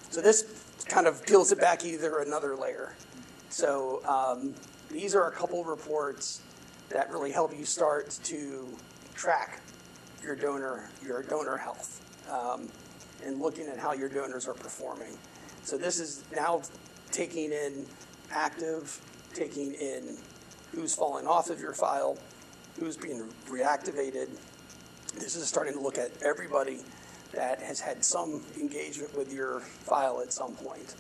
So this kind of peels it back either another layer. So these are a couple of reports that really help you start to track your donor health and looking at how your donors are performing. So this is now taking in active, taking in who's falling off of your file, who's being reactivated. This is starting to look at everybody that has had some engagement with your file at some point.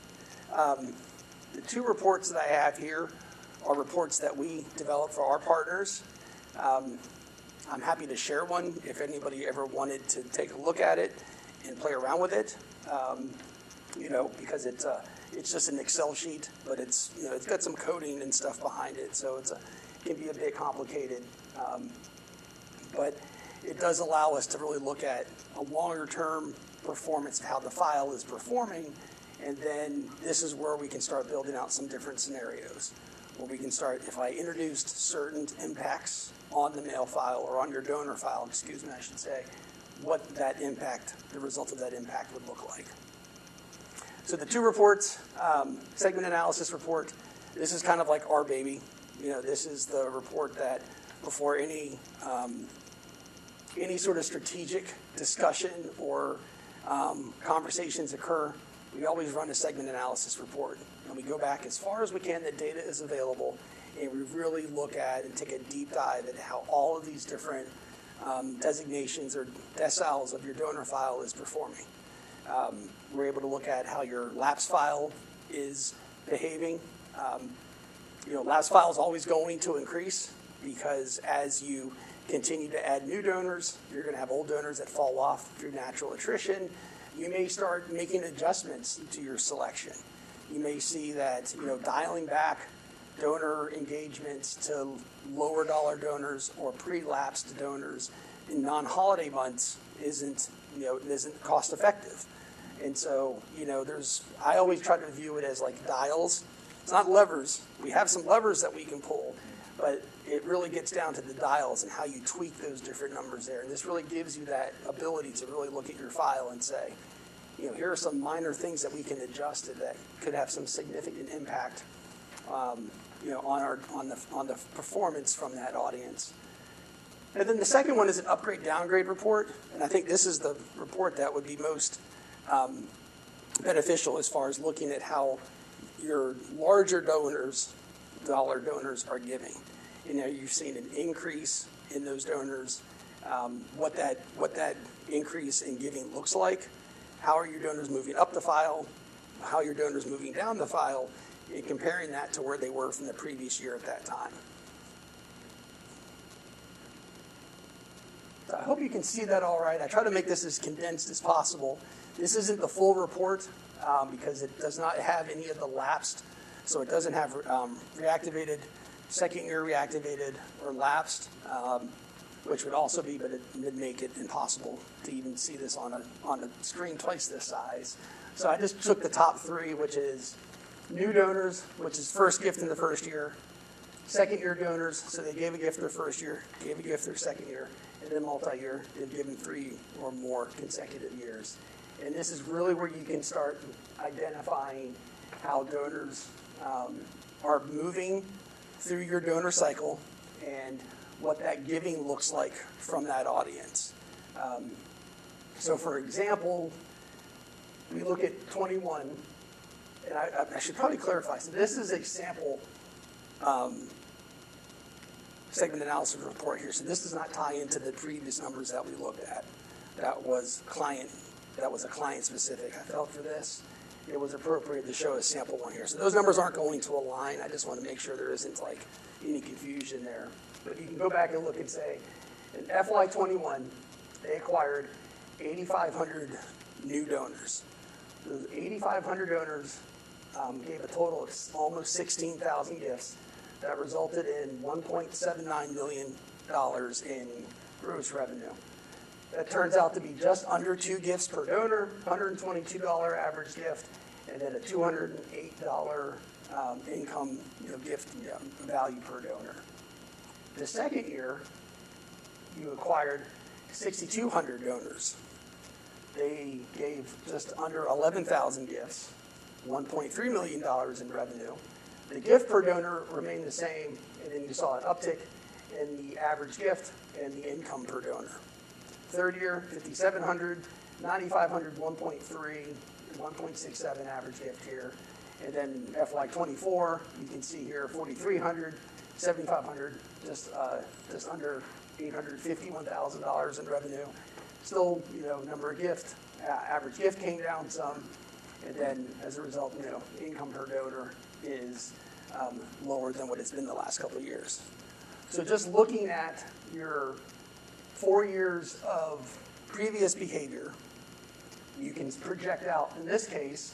The two reports that I have here are reports that we develop for our partners. I'm happy to share one if anybody ever wanted to take a look at it and play around with it. Because it's just an Excel sheet, but it's got some coding and stuff behind it, so it can be a bit complicated. But it does allow us to really look at a longer-term performance of how the file is performing, and then this is where we can start building out some different scenarios, where we can start, if I introduced certain impacts on the mail file or on your donor file, excuse me, I should say, what that impact, the result of that impact would look like. So the two reports, segment analysis report, this is kind of like our baby. This is the report that before any sort of strategic discussion or conversations occur, we always run a segment analysis report. And we go back as far as we can, the data is available, and we really look at and take a deep dive at how all of these different designations or deciles of your donor file is performing. We're able to look at how your lapse file is behaving. Lapse file is always going to increase because as you continue to add new donors, you're going to have old donors that fall off through natural attrition. You may start making adjustments to your selection. You may see that dialing back donor engagements to lower dollar donors or pre-lapsed donors in non-holiday months isn't cost effective. And so, I always try to view it as like dials. It's not levers. We have some levers that we can pull, but it really gets down to the dials and how you tweak those different numbers there. And this really gives you that ability to really look at your file and say, here are some minor things that we can adjust that could have some significant impact, on the performance from that audience. And then the second one is an upgrade downgrade report, and I think this is the report that would be most beneficial as far as looking at how your larger dollar donors are giving. You've seen an increase in those donors, what that increase in giving looks like, how are your donors moving up the file, how are your donors moving down the file, and comparing that to where they were from the previous year at that time. So I hope you can see that all right. I try to make this as condensed as possible. This isn't the full report because it does not have any of the lapsed. So it doesn't have reactivated, second year reactivated, or lapsed, which would also be, but it would make it impossible to even see this on a screen twice this size. So I just took the top three, which is new donors, which is first gift in the first year, second year donors, so they gave a gift their first year, gave a gift their second year, and then multi-year, they've given 3 or more consecutive years. And this is really where you can start identifying how donors are moving through your donor cycle and what that giving looks like from that audience. So for example, we look at 21, and I should probably clarify, so this is a sample segment analysis report here. So this does not tie into the previous numbers that we looked at. That was a client specific. I felt for this, it was appropriate to show a sample one here. So those numbers aren't going to align. I just want to make sure there isn't like any confusion there. But you can go back and look and say, in FY21, they acquired 8,500 new donors. Those 8,500 donors gave a total of almost 16,000 gifts. That resulted in $1.79 million in gross revenue. That turns out to be just under 2 gifts per donor, $122 average gift, and then a $208 income gift value per donor. The second year, you acquired 6,200 donors. they gave just under 11,000 gifts, $1.3 million in revenue. The gift per donor remained the same, and then you saw an uptick in the average gift and the income per donor. Third year, 5,700, 9,500, 1.3, 1.67 average gift here. And then FY24, you can see here 4,300, 7,500, just under $851,000 in revenue. Still, number of gift, average gift came down some, and then as a result, income per donor is lower than what it's been the last couple of years. So just looking at your 4 years of previous behavior, you can project out, in this case,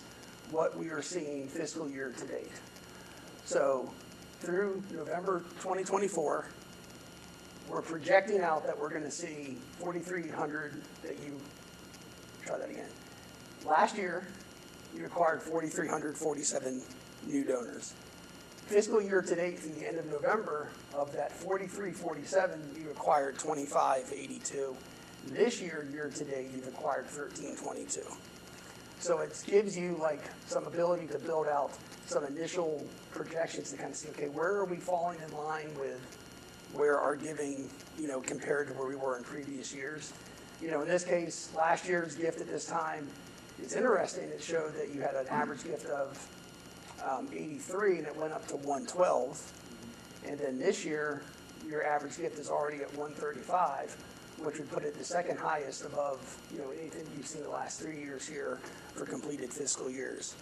what we are seeing fiscal year to date. So through November 2024, we're projecting out that we're going to see 4,300 try that again. Last year, you acquired 4,347 new donors. Fiscal year to date through the end of November, of that 4,347, you acquired 2,582. This year to date, you've acquired 1,322. So it gives you some ability to build out some initial projections to kind of see, okay, where are we falling in line with where our giving, compared to where we were in previous years. In this case, last year's gift at this time, it's interesting. It showed that you had an average gift of 83, and it went up to 112. And then this year, your average gift is already at 135, which would put it the second highest above, anything you've seen the last 3 years here for completed fiscal years.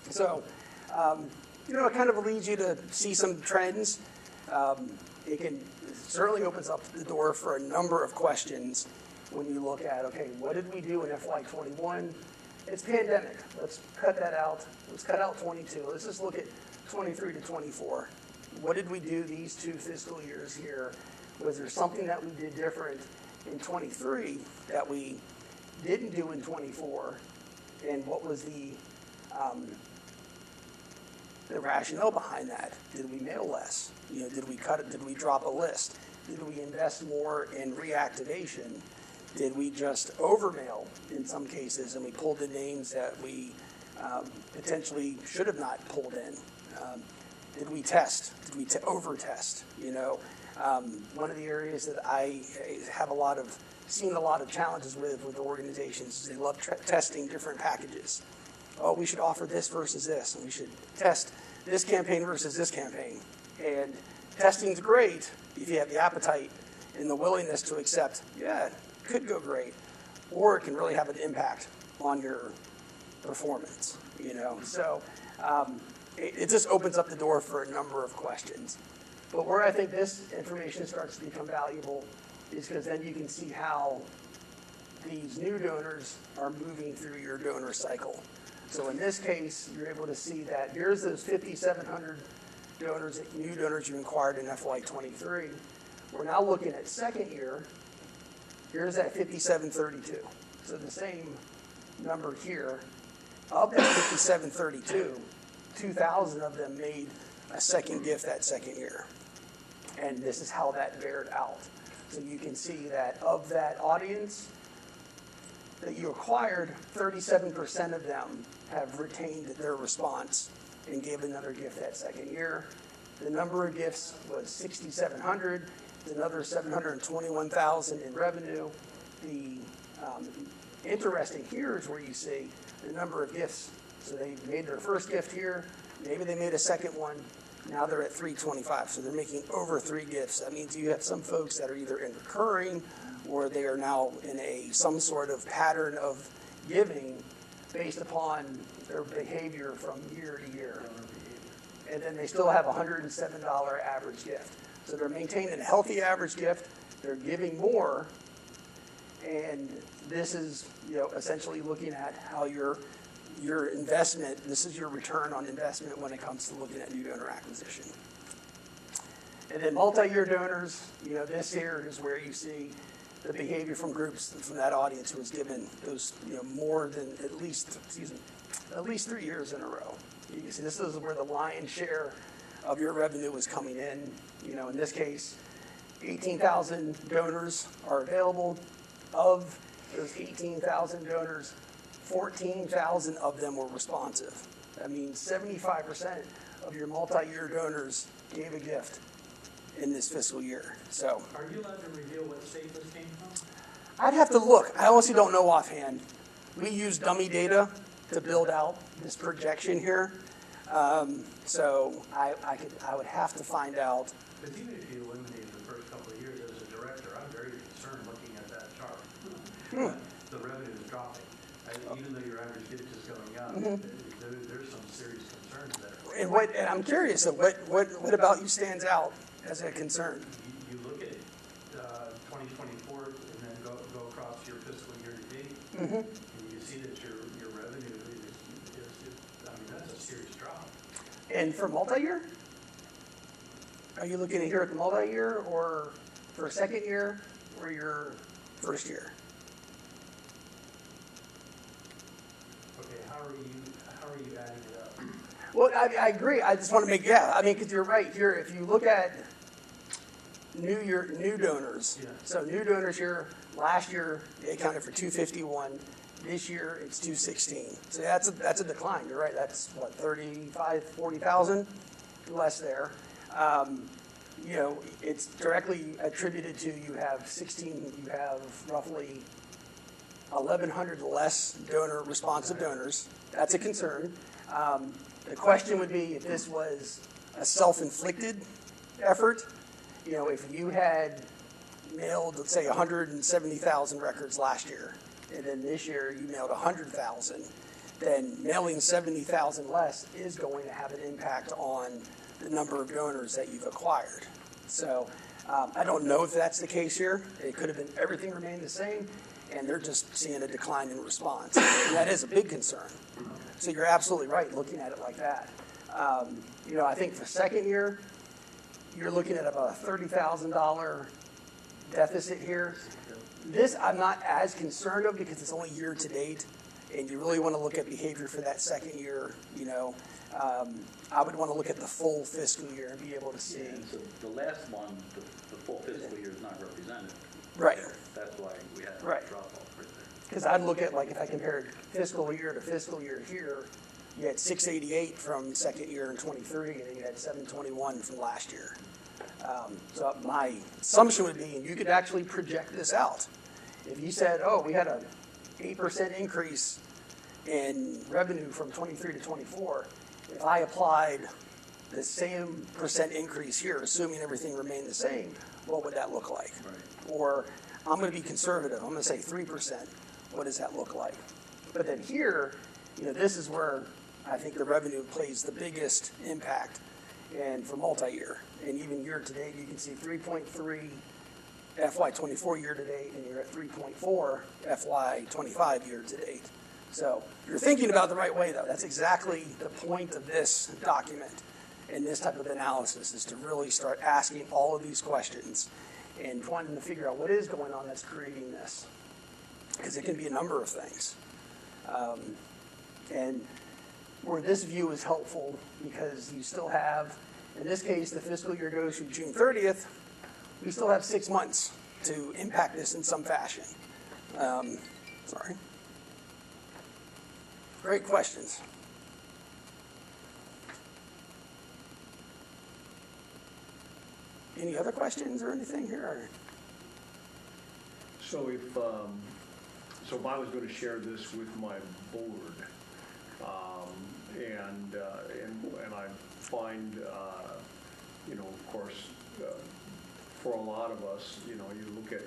So, it kind of leads you to see some trends. It certainly opens up the door for a number of questions when you look at, okay, what did we do in FY21? It's pandemic. Let's cut that out. Let's cut out 22. Let's just look at 23 to 24. What did we do these 2 fiscal years here? Was there something that we did different in 23 that we didn't do in 24? And what was the rationale behind that? Did we mail less? Did we cut it? Did we drop a list? Did we invest more in reactivation? Did we just overmail in some cases, and we pulled in names that we potentially should have not pulled in? Did we test? Did we over-test? One of the areas that I have seen a lot of challenges with organizations is they love testing different packages. Oh, we should offer this versus this, and we should test this campaign versus this campaign. And testing's great if you have the appetite and the willingness to accept, yeah, it could go great, or it can really have an impact on your performance, So it just opens up the door for a number of questions. But where I think this information starts to become valuable is because then you can see how these new donors are moving through your donor cycle. So in this case, you're able to see that here's those 5,700 donors, new donors you acquired in FY23. We're now looking at second year. Here's that 5,732. So the same number here. Of that 5,732, 2,000 of them made a second gift that second year. And this is how that bared out. So you can see that of that audience that you acquired, 37% of them have retained their response and gave another gift that second year. The number of gifts was 6,700, another 721,000 in revenue. The interesting here is where you see the number of gifts. So they made their first gift here, maybe they made a second one, now they're at 325, so they're making over 3 gifts. That means you have some folks that are either in recurring or they are now in some sort of pattern of giving based upon their behavior from year to year. And then they still have a $107 average gift. So they're maintaining a healthy average gift, they're giving more, and this is essentially looking at how your investment, this is your return on investment when it comes to looking at new donor acquisition. And then multi-year donors, this here is where you see the behavior from groups from that audience who was given those, more than at least 3 years in a row. You can see this is where the lion's share of your revenue is coming in. In this case, 18,000 donors are available. Of those 18,000 donors, 14,000 of them were responsive. That means 75% of your multi-year donors gave a gift in this fiscal year. So, are you allowed to reveal what state this came from? I'd have to look. I honestly don't know offhand. We use dummy data to build out this projection here. So I would have to find out. Because even if you eliminated the first couple of years as a director, I'm very concerned looking at that chart. The revenue is dropping. Even though your average gift is going up, there's some serious concerns there. And I'm curious, what about you stands out as a concern? You look at 2024 and then go across your fiscal year to date, and you see that your revenue is that's a serious drop. And for multi-year? Are you looking here at the multi-year, or for a second year, or your first year? Okay, how are you adding it up? Well, I agree. I just want to make, because you're right here. If you look at new donors, so new donors here, last year they accounted for 251. This year it's 216. So that's a decline. You're right. That's what, 40,000 less there. It's directly attributed to you have roughly 1,100 less responsive donors. That's a concern. The question would be if this was a self-inflicted effort. If you had mailed, let's say, 170,000 records last year, and then this year you mailed 100,000, then mailing 70,000 less is going to have an impact on the number of donors that you've acquired. So I don't know if that's the case here. It could have been everything remained the same, and they're just seeing a decline in response. And that is a big concern. So you're absolutely right looking at it like that. I think for second year, you're looking at about a $30,000 deficit here. This I'm not as concerned of because it's only year to date, and you really want to look at behavior for that second year. I would want to look at the full fiscal year and be able to see. Yeah, so the last one, the full fiscal year is not represented. Right. That's why we had a drop off right there. Because I'd look at, like, if I compared fiscal year to fiscal year here, you had 688 from second year in 23, and then you had 721 from last year. So my assumption would be, and you could actually project this out. If you said, we had an 8% increase in revenue from 23 to 24, if I applied the same percent increase here, assuming everything remained the same, what would that look like? Right. Or I'm going to be conservative. I'm going to say 3%. What does that look like? But then here, this is where I think the revenue plays the biggest impact, and for multi-year. And even year to date, you can see 3.3 FY24 year to date, and you're at 3.4 FY25 year to date. So you're thinking about it the right way, though. That's exactly the point of this document and this type of analysis, is to really start asking all of these questions and wanting to figure out what is going on that's creating this. Because it can be a number of things. And where this view is helpful, because you still have, in this case, the fiscal year goes through June 30th, we still have 6 months to impact this in some fashion. Sorry. Great questions. Any other questions or anything here? So if I was going to share this with my board, and I find, of course, for a lot of us, you look at,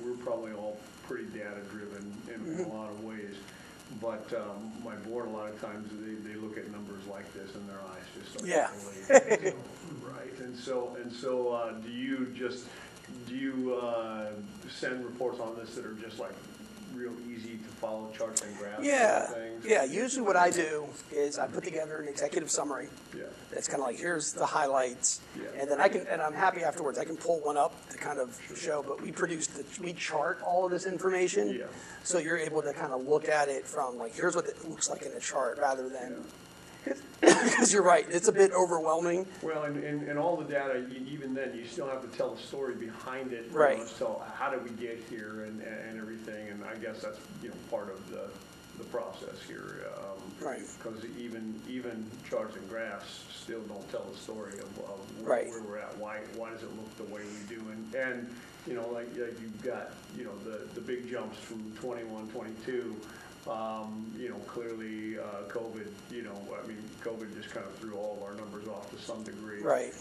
we're probably all pretty data driven in a lot of ways. But my board, a lot of times, they look at numbers like this and their eyes just start to right? And so, do you send reports on this that are just like real easy to follow, charts and graphs? Yeah, and things? yeah. Usually, what I do is I put together an executive summary. Yeah. That's kind of like, here's the highlights, Yeah. and then I'm happy afterwards. I can pull one up to kind of show. But we chart all of this information, so you're able to kind of look at it from like, here's what it looks like in a chart, rather than Because you're right, it's a bit overwhelming. Well, and all the data, even then, you still have to tell the story behind it. You Right. know, so how did we get here and everything, and I guess that's, you know, part of the process here. Right. Because even charts and graphs still don't tell the story of Right. where we're at. Why does it look the way we do? And you know, like you've got, you know, the big jumps from 21, 22. You know, clearly, COVID, you know, I mean, COVID just kind of threw all of our numbers off to some degree. Right.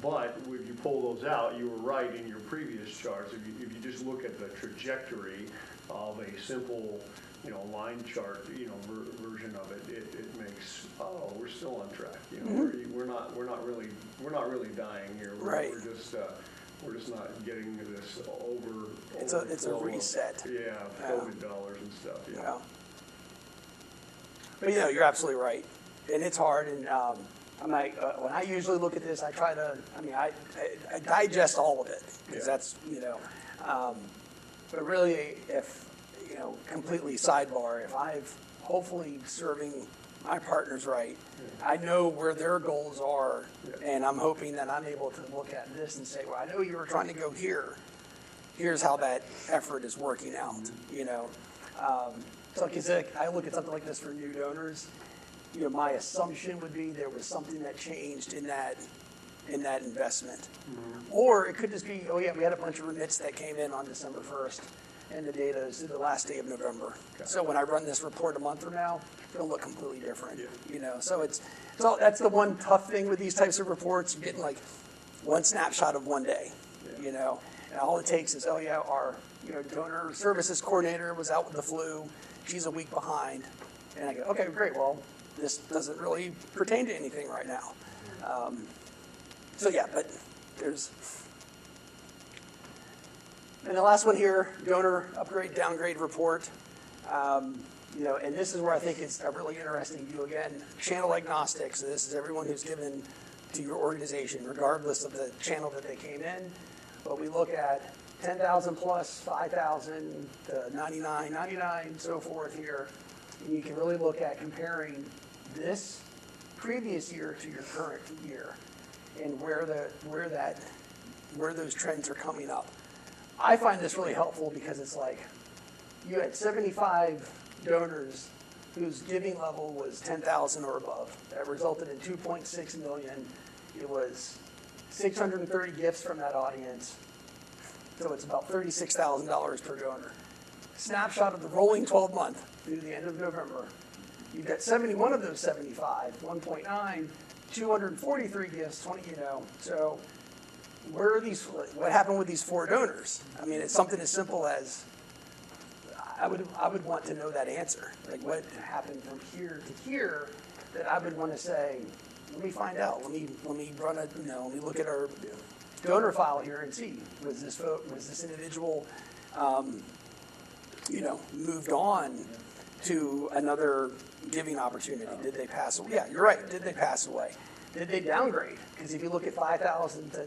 But if you pull those out, you were right in your previous charts. If you just look at the trajectory of a simple, you know, line chart, you know, version of it, it makes, oh, we're still on track. You know, we're not really dying here. Right. We're just not getting this It's a overflow of, reset. yeah, COVID dollars and stuff. Yeah. Yeah. But you know, you're absolutely right, and it's hard. And I'm like, when I usually look at this, I try to. I mean, I digest all of it because that's, you know. But really, if you know, completely sidebar, if I've hopefully serving my partners right, I know where their goals are, and I'm hoping that I'm able to look at this and say, well, I know you were trying to go here. Here's how that effort is working out, you know. So like I look at something like this for new donors, you know, my assumption would be there was something that changed in that investment. Or it could just be, oh yeah, we had a bunch of remits that came in on December 1st, and the data is the last day of November. Okay. So when I run this report a month from now, it'll look completely different. You know, so that's the one tough thing with these types of reports. You're getting like one snapshot of one day. You know, and all it takes is, oh yeah, our, you know, donor services coordinator was out with the flu. She's a week behind, and I go, okay, great. Well, this doesn't really pertain to anything right now. So yeah, but there's. And the last one here, donor upgrade, downgrade report. You know, and this is where I think it's a really interesting view again. Channel agnostic, so this is everyone who's given to your organization, regardless of the channel that they came in. But we look at 10,000 plus, 5,000 to 99, so forth here. And you can really look at comparing this previous year to your current year and where those trends are coming up. I find this really helpful because it's like you had 75 donors whose giving level was 10,000 or above. That resulted in 2.6 million. It was 630 gifts from that audience. So it's about $36,000 per donor. Snapshot of the rolling 12 month through the end of November. You've got 71 of those 75, 1.9, 243 gifts, 20, you know. So where are these, what happened with these 4 donors? I mean, it's something as simple as, I would want to know that answer. Like what happened from here to here that I would want to say, let me find out. Let me run a, you know, let me look at our donor file here and see, was this individual, you know, moved on to another giving opportunity? Did they pass away? Yeah, you're right. Did they pass away? Did they downgrade? Because if you look at 5,000 to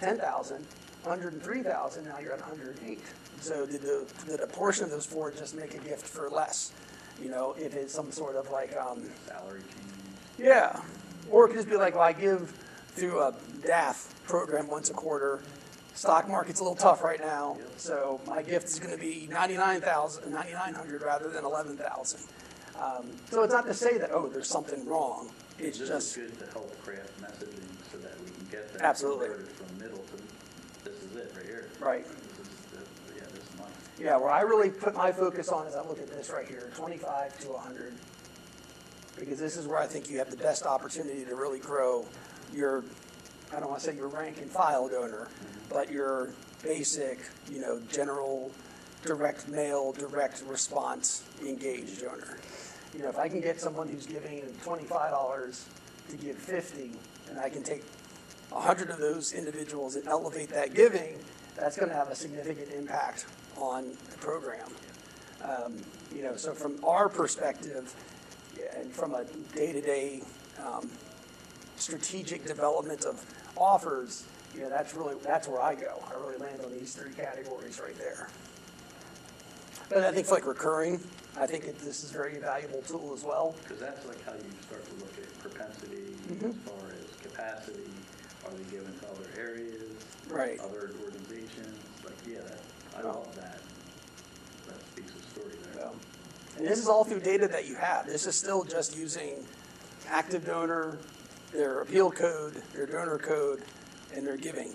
10,000, 103,000, now you're at 108. So did a portion of those 4 just make a gift for less? You know, if it's some sort of like Salary change. yeah, or it could just be like, well, I give through a DAF program once a quarter. Stock market's a little tough right now, so my gift is going to be 9,900 rather than 11,000. So it's not to say that, oh, there's something wrong. It's This just is good to help craft messaging so that we can get that Absolutely. converted from middle to, this is it right here. right. This is mine. Yeah, where I really put my focus on is I look at this right here, 25 to 100, because this is where I think you have the best opportunity to really grow your, I don't want to say your rank and file donor, but your basic, you know, general direct mail, direct response engaged donor. You know, if I can get someone who's giving $25 to give 50, and I can take 100 of those individuals and elevate that giving, that's going to have a significant impact on the program. You know, so from our perspective, and from a day-to-day strategic development of offers, you know, that's where I go. I really land on these 3 categories right there. But I think for like recurring, I think this is a very valuable tool as well. Because that's like how you start to look at propensity Mm-hmm. as far as capacity. Are they given to other areas? Right. Other organizations? Like, yeah, I love that. That speaks a story there. So, and this is all through data that you have. This is still just using active donor, their appeal code, their donor code, and their giving.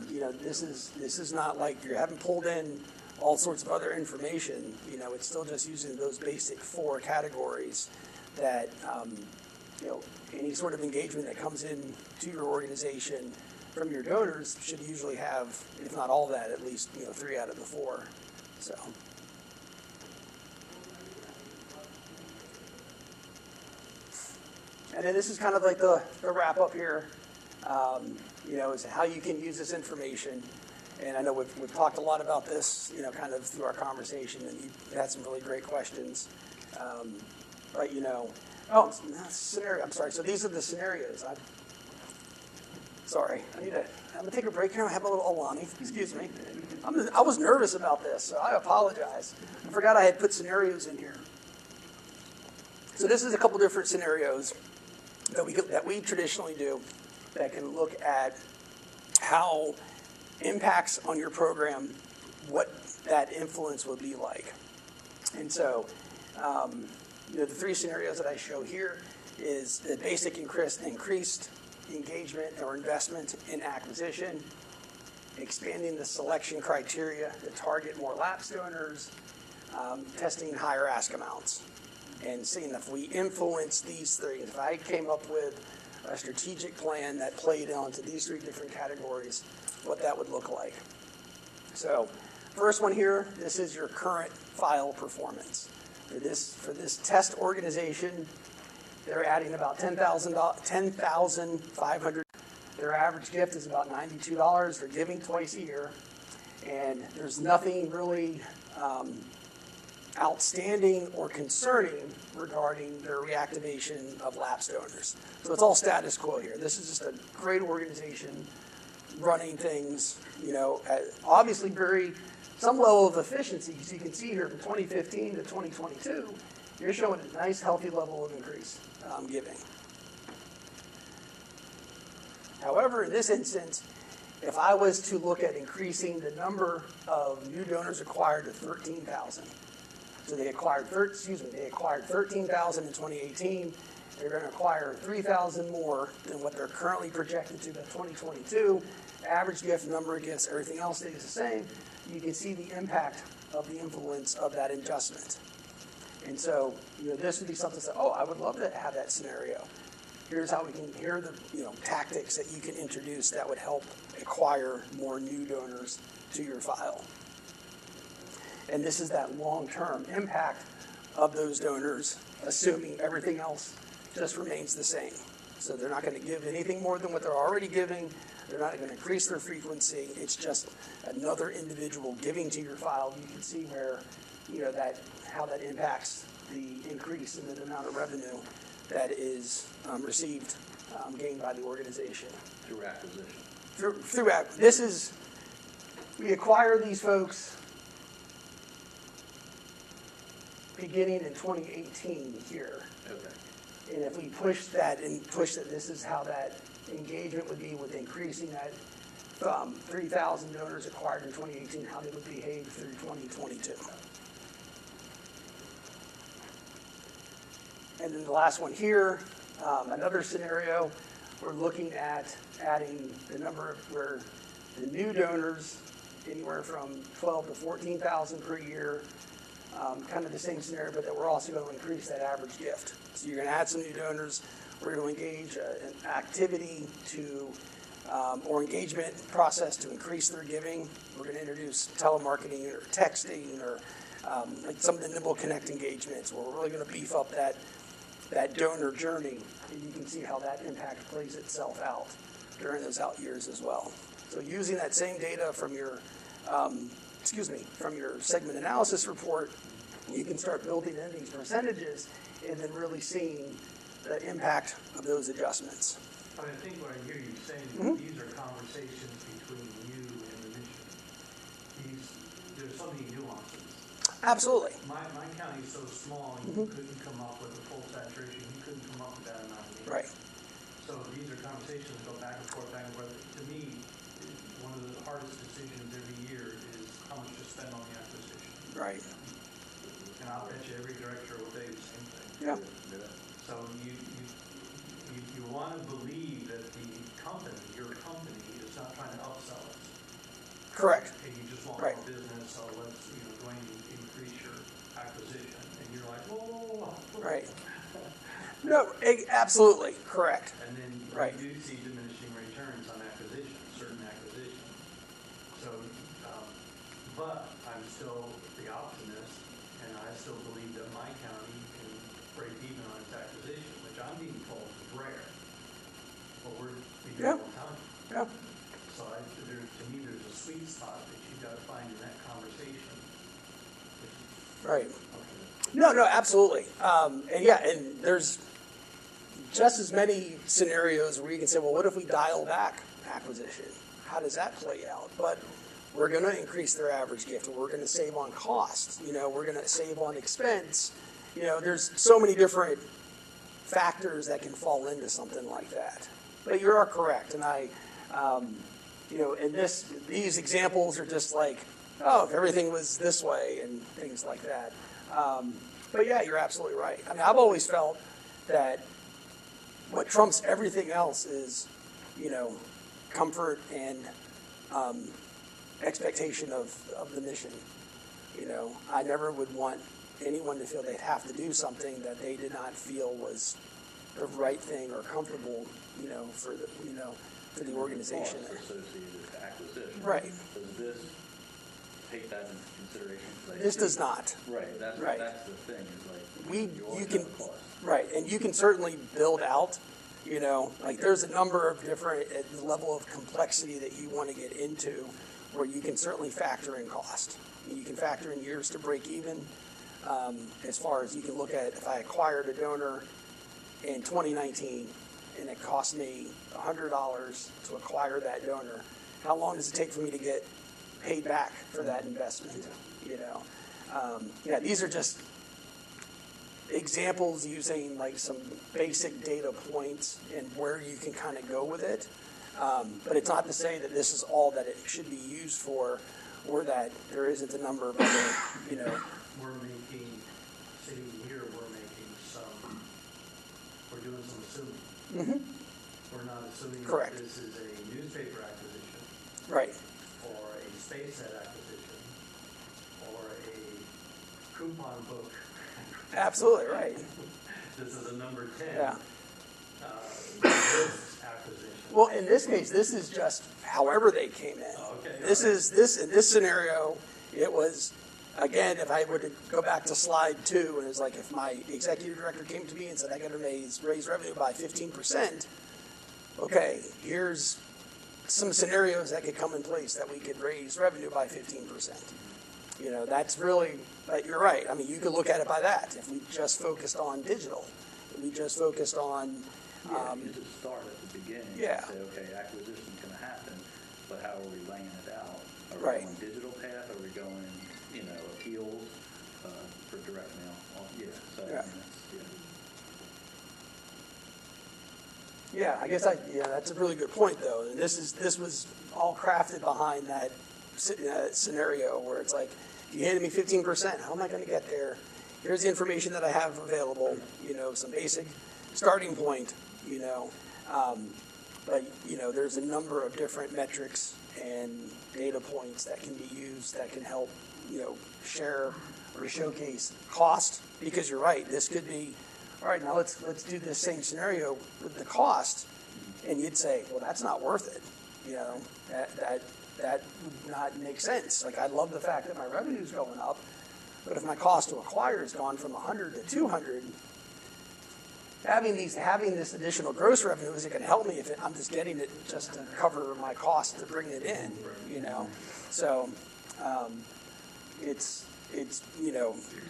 This is not like you haven't pulled in all sorts of other information. It's still just using those basic 4 categories that, any sort of engagement that comes in to your organization from your donors should usually have, if not all that, at least, 3 out of the 4. So. And then this is kind of like the wrap up here, is how you can use this information. And I know we've talked a lot about this, kind of through our conversation, and you had some really great questions. Scenario, I'm sorry. So these are the scenarios. I'm gonna take a break here. I have a little Alani, excuse me. I was nervous about this, so I apologize. I forgot I had put scenarios in here. So this is a couple different scenarios that we traditionally do that can look at how impacts on your program, what that influence would be like. And so, the 3 scenarios that I show here is the basic increased engagement or investment in acquisition, expanding the selection criteria to target more lapse donors, testing higher ask amounts, and seeing if we influence these 3. If I came up with a strategic plan that played onto these 3 different categories, what that would look like. So, first one here, this is your current file performance. For this test organization, they're adding about $10,500. Their average gift is about $92. They're giving twice a year, and there's nothing really outstanding or concerning regarding their reactivation of lapsed donors. So it's all status quo here. This is just a great organization running things, at obviously some level of efficiency. As you can see here, from 2015 to 2022, you're showing a nice, healthy level of increase giving. However, in this instance, if I was to look at increasing the number of new donors acquired to 13,000, so they acquired 13,000 in 2018. They're going to acquire 3,000 more than what they're currently projected to by 2022. Average gift, number of gifts, everything else stays the same. You can see the impact of the influence of that adjustment. And so, this would be something that, I would love to have that scenario. Here are the tactics that you can introduce that would help acquire more new donors to your file. And this is that long-term impact of those donors, assuming everything else just remains the same. So they're not going to give anything more than what they're already giving. They're not going to increase their frequency. It's just another individual giving to your file. You can see where, how that impacts the increase in the amount of revenue that is received, gained by the organization. Through acquisition. We acquire these folks beginning in 2018 here. Okay. And if we push that, this is how that engagement would be with increasing that 3,000 donors acquired in 2018, how they would behave through 2022. And then the last one here, another scenario, we're looking at adding the number of where the new donors, anywhere from 12 to 14,000 per year, kind of the same scenario, but that we're also going to increase that average gift. So you're going to add some new donors. We're going to engage an activity or engagement process to increase their giving. We're going to introduce telemarketing or texting or like some of the Nimble Connect engagements where we're really going to beef up that donor journey. And you can see how that impact plays itself out during those out years as well. So using that same data from your segment analysis report, you can start building in these percentages and then really seeing the impact of those adjustments. But I think what I hear you saying is these are conversations between you and the mission. There's so many nuances. Absolutely. My county's so small, you couldn't come up with a full saturation, you couldn't come up with that amount of meters. Right. So these are conversations that go back and forth, back and forth. To me, one of the hardest decisions every year is how much to spend on the acquisition. Right. And I'll bet you every director will tell you the same thing. Yeah. So you want to believe that the company, your company, is not trying to upsell us. Correct. Okay, you just want Right. more business, so let's, go ahead and increase your acquisition. And you're like, whoa. Right. No, absolutely correct. And then Right. you do see diminishing returns on acquisition, certain acquisitions. So, but I'm still the optimist, and I still believe that my county can break even on its acquisition, which I'm being told is rare. But we're being Yeah. all time. Yeah. So to me, there's a sweet spot that you've got to find in that conversation. Right. No, absolutely. And yeah, and there's just as many scenarios where you can say, well, what if we dial back acquisition? How does that play out? But we're going to increase their average gift, or we're going to save on cost. We're going to save on expense. There's so many different factors that can fall into something like that. But you are correct, and and these examples are just like, oh, if everything was this way and things like that. But yeah, you're absolutely right. I mean, I've always felt that what trumps everything else is, comfort and expectation of the mission. I never would want anyone to feel they'd have to do something that they did not feel was the right thing or comfortable, for the organization. Costs associated with acquisition. Right. Does this take that into consideration? This does not. Right, that's the thing, is like, you always have a cost. Right, and you can certainly build out, like there's a number of different level of complexity that you want to get into where you can certainly factor in cost. You can factor in years to break even. As far as you can look at, if I acquired a donor in 2019 and it cost me $100 to acquire that donor, how long does it take for me to get paid back for that investment? These are just examples using like some basic data points and where you can kind of go with it. But it's not to say that this is all that it should be used for, or that there isn't a number of other, We're making, sitting here, we're doing some assuming. Mm-hmm. We're not assuming Correct. that this is a newspaper acquisition, Right. or a space set acquisition, or a coupon book. Absolutely, right. This is a number 10. Yeah. Acquisition. Well, in this case, this is just however they came in. Okay. In this scenario, it was, again, if I were to go back to slide 2, and it was like if my executive director came to me and said, I got to raise revenue by 15%, okay, here's some scenarios that could come in place that we could raise revenue by 15%. That's really, but you're right. I mean, you could look at it by that. If we just focused on digital, if we just focused on, You just start at the beginning. Yeah. And say, okay, acquisition's gonna happen, but how are we laying it out? Are we Right. going digital path, are we going, appeals, for direct mail? So, Yeah. that's, yeah, I guess that's a really good point though. And this was all crafted behind that scenario where it's like, if you handed me 15%, how am I going to get there? Here's the information that I have available, some basic starting point, but there's a number of different metrics and data points that can be used that can help, share or showcase cost, because you're right, this could be, all right, now let's do this same scenario with the cost, and you'd say, well, that's not worth it, that would not make sense. Like, I love the fact that my revenue's going up, but if my cost to acquire has gone from 100 to 200, having this additional gross revenue isn't going to help me if I'm just getting it just to cover my cost to bring it in, So it's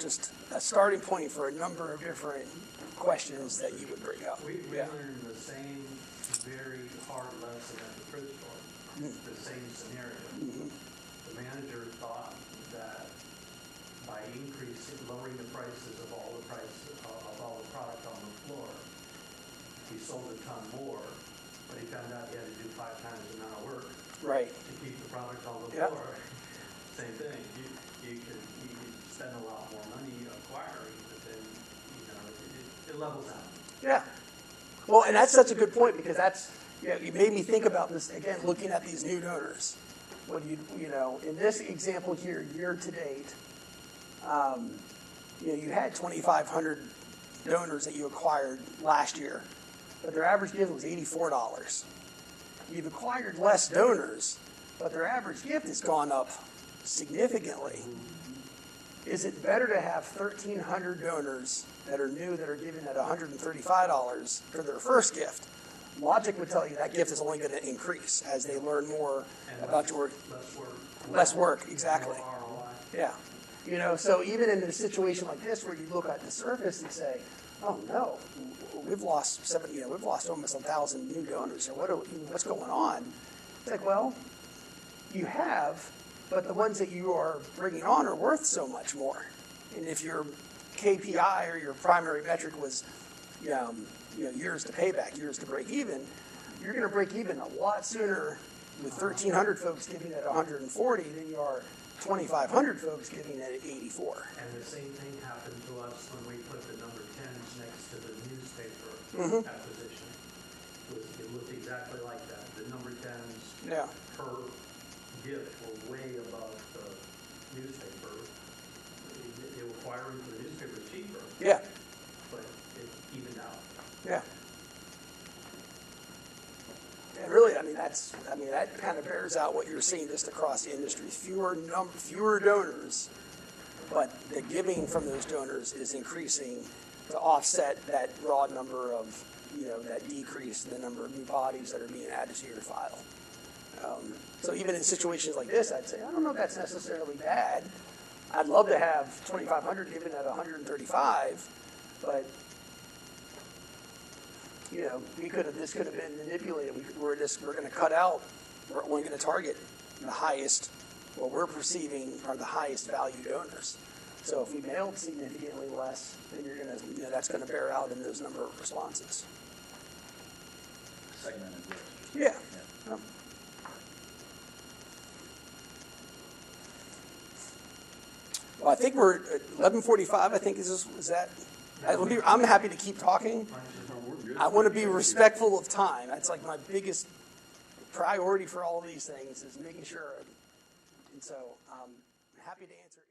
just a starting point for a number of different questions that you would bring up. We learned the same very hard lesson at the thrift store. The same scenario. Mm-hmm. The manager thought that by lowering the prices of all the product on the floor, he sold a ton more, but he found out he had to do 5 times the amount of work Right. to keep the product on the Yep. floor. Same thing. You could spend a lot more money acquiring, but then it levels out. Yeah. Well, and that's such a good point, because you made me think about this again, looking at these new donors. When in this example here, year to date, you had 2,500 donors that you acquired last year, but their average gift was $84. You've acquired less donors, but their average gift has gone up significantly. Is it better to have 1,300 donors that are new, that are giving at $135 for their first gift? Logic would tell you that gift is only going to increase as they learn more about your Less work. less work, exactly. More ROI. Yeah. So even in a situation like this, where you look at the surface and say, "Oh no, we've lost we've lost almost 1,000 new donors. So what's going on?" It's like, well, you have, but the ones that you are bringing on are worth so much more. And if your KPI or your primary metric was, years to payback, years to break even, you're going to break even a lot sooner with 1,300 folks giving at 140 than you are 2,500 folks giving at 84. And the same thing happened to us when we put the number 10s next to the newspaper acquisition. It looked exactly like that. The number 10s per gift were way above the newspaper. They were acquiring for the newspaper cheaper. Yeah. But it evened out. Yeah. And really, that kind of bears out what you're seeing just across the industry. Fewer donors, but the giving from those donors is increasing to offset that raw number of, that decrease in the number of new bodies that are being added to your file. So even in situations like this, I'd say, I don't know if that's necessarily bad. I'd love to have 2,500 given at 135, but this could have been manipulated. We're going to cut out. We're only going to target the highest, what we're perceiving are the highest value donors. So if we mailed significantly less, then that's going to bear out in those number of responses. Segmented list. Yeah. Well, I think we're at 11:45. I think is that. I'm happy to keep talking. I want to be respectful of time. That's like my biggest priority for all of these things, is making sure. And so I'm happy to answer.